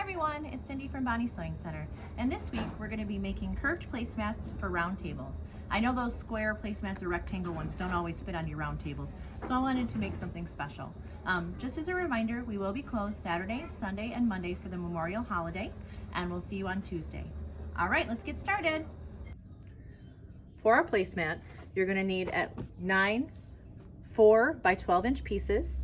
everyone, it's Cindy from Bonnie Sewing Center, and this week we're going to be making curved placemats for round tables. I know those square placemats or rectangle ones don't always fit on your round tables, so I wanted to make something special. Just as a reminder, we will be closed Saturday, Sunday, and Monday for the Memorial holiday, and we'll see you on Tuesday. All right, let's get started. For our placemat, you're going to need 9 4 by 12 inch pieces.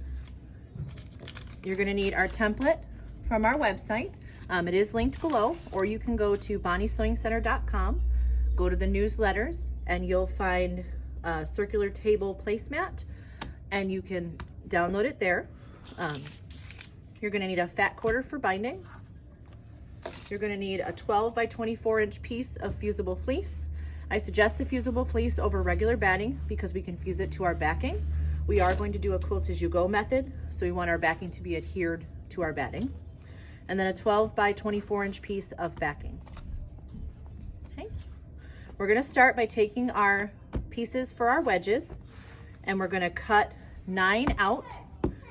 You're going to need our template from our website. It is linked below, or you can go to bonniesewingcenter.com, go to the newsletters, and you'll find a circular table placemat, and you can download it there. You're going to need a fat quarter for binding. You're going to need a 12 by 24 inch piece of fusible fleece. I suggest the fusible fleece over regular batting because we can fuse it to our backing. We are going to do a quilt as you go method, so we want our backing to be adhered to our batting. And then a 12 by 24 inch piece of backing. Okay. We're going to start by taking our pieces for our wedges, and we're going to cut 9 out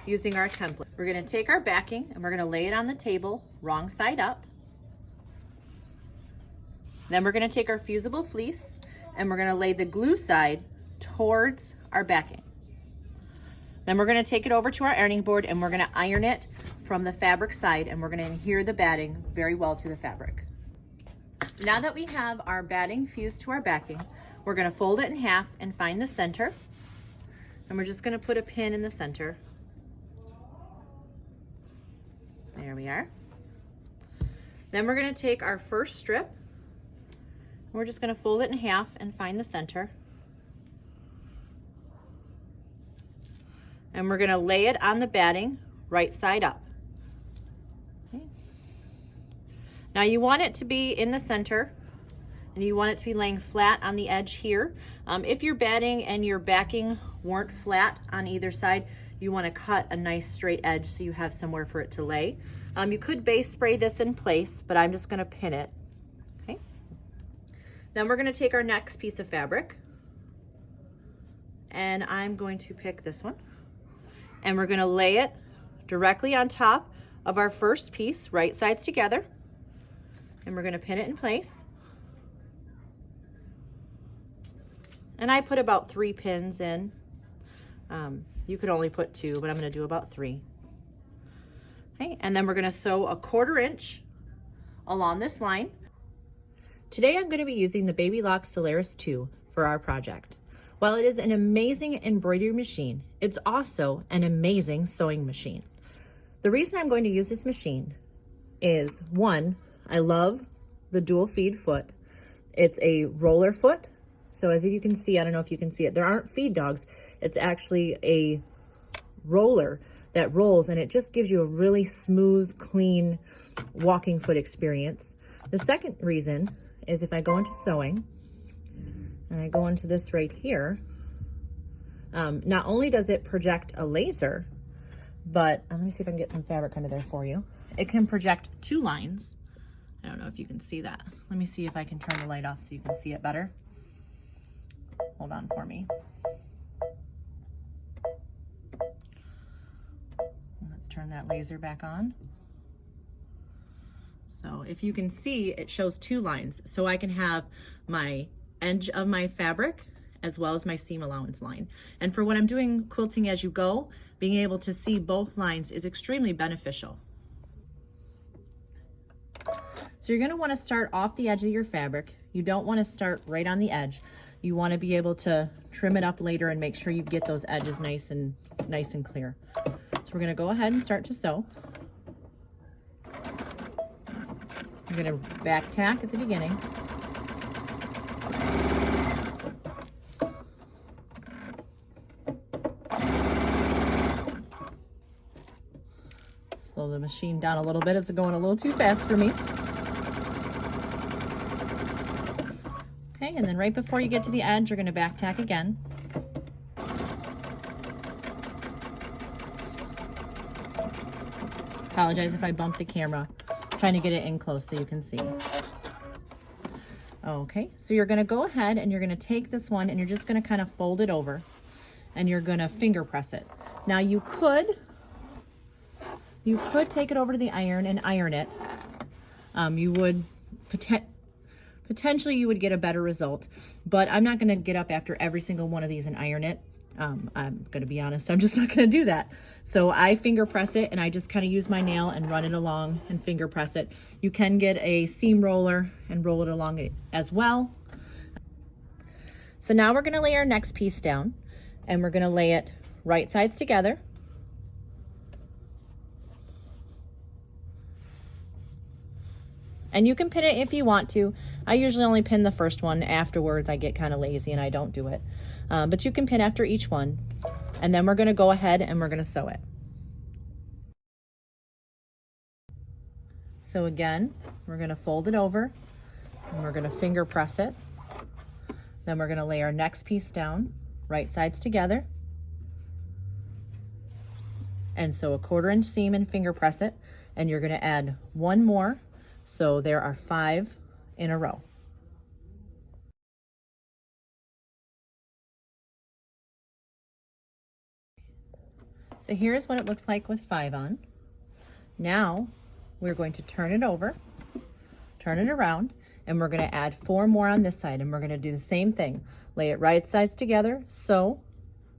using our template. We're going to take our backing and we're going to lay it on the table wrong side up. Then we're going to take our fusible fleece and we're going to lay the glue side towards our backing. Then we're going to take it over to our ironing board and we're going to iron it from the fabric side, and we're going to adhere the batting very well to the fabric. Now that we have our batting fused to our backing, we're going to fold it in half and find the center. And we're just going to put a pin in the center. There we are. Then we're going to take our first strip. We're just going to fold it in half and find the center. And we're going to lay it on the batting right side up. Okay. Now you want it to be in the center, and you want it to be laying flat on the edge here. If your batting and your backing weren't flat on either side, you want to cut a nice straight edge so you have somewhere for it to lay. You could base spray this in place, but I'm just going to pin it. Okay. Then we're going to take our next piece of fabric, and I'm going to pick this one. And we're going to lay it directly on top of our first piece, right sides together. And we're going to pin it in place. And I put about 3 pins in. You could only put 2, but I'm going to do about 3. Okay, and then we're going to sew a 1/4 inch along this line. Today I'm going to be using the Baby Lock Solaris 2 for our project. While it is an amazing embroidery machine, it's also an amazing sewing machine. The reason I'm going to use this machine is, 1, I love the dual feed foot. It's a roller foot. So as you can see, I don't know if you can see it, there aren't feed dogs. It's actually a roller that rolls, and it just gives you a really smooth, clean walking foot experience. The second reason is if I go into sewing, and I go into this right here, not only does it project a laser, but let me see if I can get some fabric under there for you. It can project 2 lines. I don't know if you can see that. Let me see if I can turn the light off so you can see it better. Hold on for me. Let's turn that laser back on. So if you can see, it shows 2 lines. So I can have my edge of my fabric as well as my seam allowance line. And for when I'm doing quilting as you go, being able to see both lines is extremely beneficial. So you're going to want to start off the edge of your fabric. You don't want to start right on the edge. You want to be able to trim it up later and make sure you get those edges nice and clear. So we're going to go ahead and start to sew. I'm going to back tack at the beginning. Slow the machine down a little bit. It's going a little too fast for me. Okay, and then right before you get to the edge, you're going to back tack again. Apologize if I bump the camera. I'm trying to get it in close so you can see. Okay, so you're going to go ahead and you're going to take this one and you're just going to kind of fold it over, and you're going to finger press it. Now you could take it over to the iron and iron it, you would potentially you would get a better result, but I'm not going to get up after every single one of these and iron it. I'm going to be honest, I'm just not going to do that. So I finger press it, and I just kind of use my nail and run it along and finger press it. You can get a seam roller and roll it along it as well. So now we're going to lay our next piece down, and we're going to lay it right sides together. And you can pin it if you want to. I usually only pin the first one. Afterwards, I get kind of lazy and I don't do it. But you can pin after each one. And then we're going to go ahead and we're going to sew it. So again, we're going to fold it over and we're going to finger press it. Then we're going to lay our next piece down, right sides together. And sew a 1/4 inch seam and finger press it. And you're going to add one more. So there are 5 in a row. So here's what it looks like with 5 on. Now we're going to turn it over, turn it around, and we're going to add 4 more on this side, and we're going to do the same thing. Lay it right sides together, sew,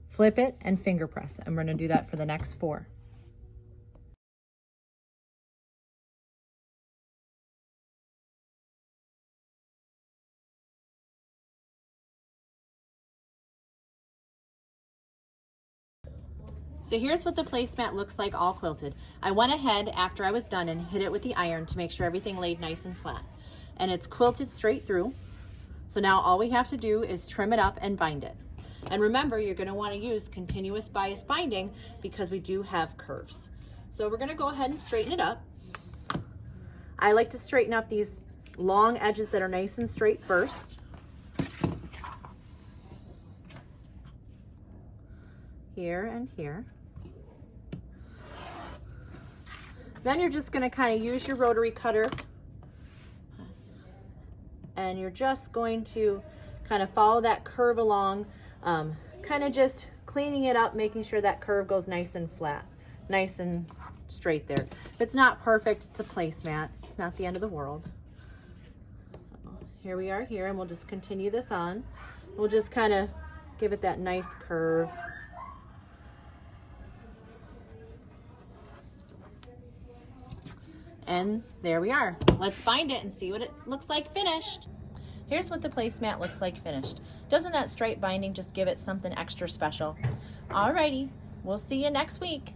flip it, and finger press. And we're going to do that for the next 4. So here's what the placemat looks like all quilted. I went ahead after I was done and hit it with the iron to make sure everything laid nice and flat. And it's quilted straight through. So now all we have to do is trim it up and bind it. And remember, you're going to want to use continuous bias binding because we do have curves. So we're going to go ahead and straighten it up. I like to straighten up these long edges that are nice and straight first. Here and here. Then you're just going to kind of use your rotary cutter and you're just going to kind of follow that curve along, kind of just cleaning it up, making sure that curve goes nice and flat, nice and straight there. If it's not perfect, it's a placemat. It's not the end of the world. Here we are here, and we'll just continue this on. We'll just kind of give it that nice curve. And there we are. Let's bind it and see what it looks like finished. Here's what the placemat looks like finished. Doesn't that straight binding just give it something extra special? Alrighty, we'll see you next week.